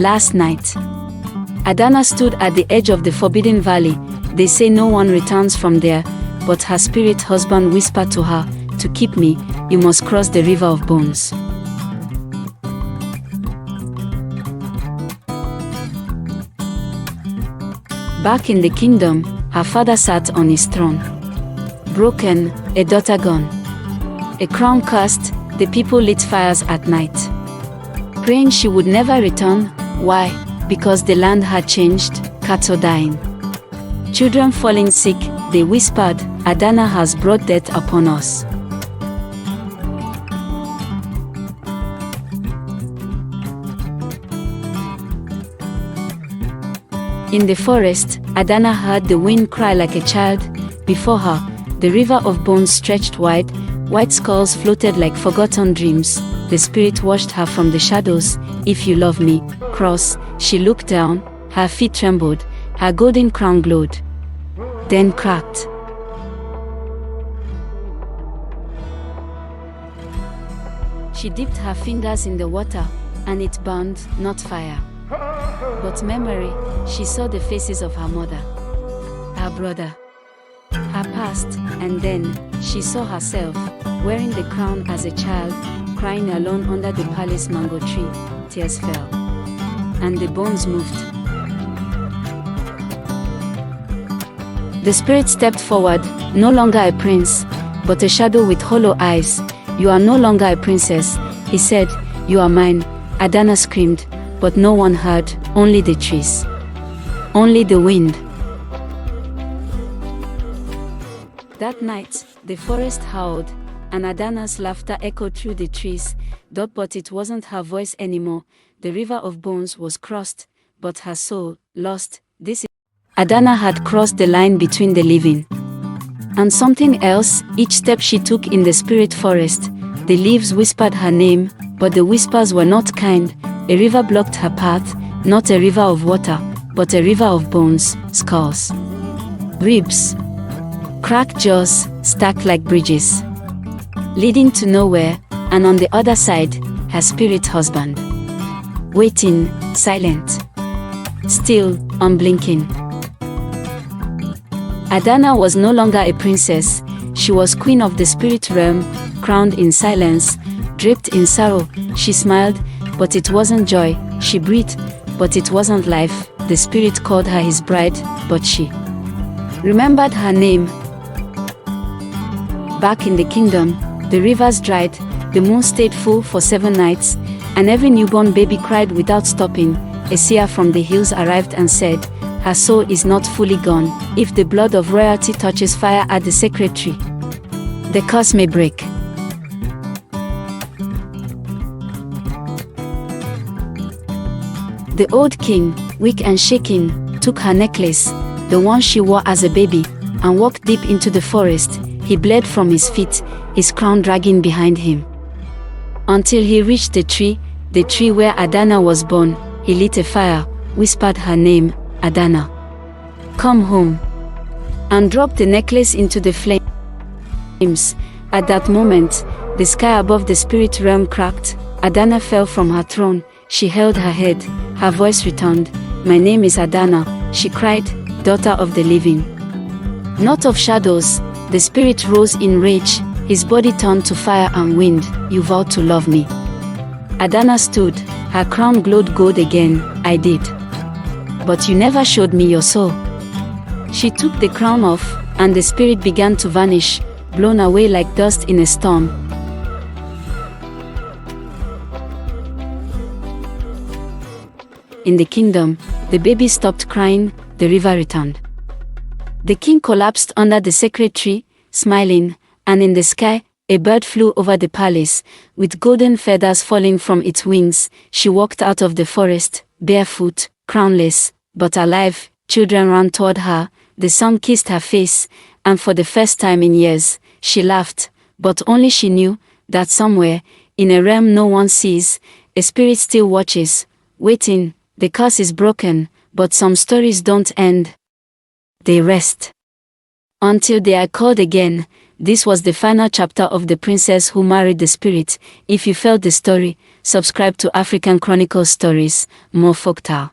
Last night, Adanna stood at the edge of the forbidden valley. They say no one returns from there, but her spirit husband whispered to her, "To keep me, you must cross the river of bones." Back in the kingdom, her father sat on his throne. Broken, a daughter gone. A crown cursed, the people lit fires at night, praying she would never return. Why? Because the land had changed, cattle dying, children falling sick. They whispered, "Adanna has brought death upon us." In the forest, Adanna heard the wind cry like a child. Before her, the river of bones stretched wide. White skulls floated like forgotten dreams. The spirit watched her from the shadows. "If you love me, cross." She looked down, her feet trembled, her golden crown glowed, then cracked. She dipped her fingers in the water, and it burned, not fire, but memory. She saw the faces of her mother, her brother, her past, and then she saw herself, wearing the crown as a child, crying alone under the palace mango tree. Tears fell, and the bones moved. The spirit stepped forward, no longer a prince, but a shadow with hollow eyes. "You are no longer a princess," he said. "You are mine." Adanna screamed, but no one heard, only the trees, only the wind. That night, the forest howled, and Adanna's laughter echoed through the trees. But it wasn't her voice anymore. The river of bones was crossed, but her soul lost. Adanna had crossed the line between the living and something else. Each step she took in the spirit forest, the leaves whispered her name, but the whispers were not kind. A river blocked her path, not a river of water, but a river of bones, skulls, ribs, cracked jaws, stacked like bridges, leading to nowhere. And on the other side, her spirit husband, waiting, silent, still, unblinking. Adanna was no longer a princess. She was queen of the spirit realm, crowned in silence, draped in sorrow. She smiled, but it wasn't joy. She breathed, but it wasn't life. The spirit called her his bride, but she remembered her name. Back in the kingdom, the rivers dried, the moon stayed full for 7 nights, and every newborn baby cried without stopping. A seer from the hills arrived and said, "Her soul is not fully gone. If the blood of royalty touches fire at the sacred tree, the curse may break." The old king, weak and shaking, took her necklace, the one she wore as a baby, and walked deep into the forest. He bled from his feet, his crown dragging behind him, until he reached the tree where Adanna was born. He lit a fire, whispered her name, "Adanna, come home," and dropped the necklace into the flames. At that moment, the sky above the spirit realm cracked. Adanna fell from her throne. She held her head, her voice returned. "My name is Adanna," she cried, "daughter of the living, not of shadows." The spirit rose in rage, his body turned to fire and wind. "You vowed to love me." Adanna stood, her crown glowed gold again. "I did. But you never showed me your soul." She took the crown off, and the spirit began to vanish, blown away like dust in a storm. In the kingdom, the baby stopped crying, the river returned. The king collapsed under the sacred tree, smiling, and in the sky, a bird flew over the palace, with golden feathers falling from its wings. She walked out of the forest, barefoot, crownless, but alive. Children ran toward her, the sun kissed her face, and for the first time in years, she laughed, but only she knew that somewhere, in a realm no one sees, a spirit still watches, waiting. The curse is broken, but some stories don't end. They rest until they are called again. This was the final chapter of The Princess Who Married the Spirit. If you felt the story, Subscribe to African Chronicles Stories, more folktale.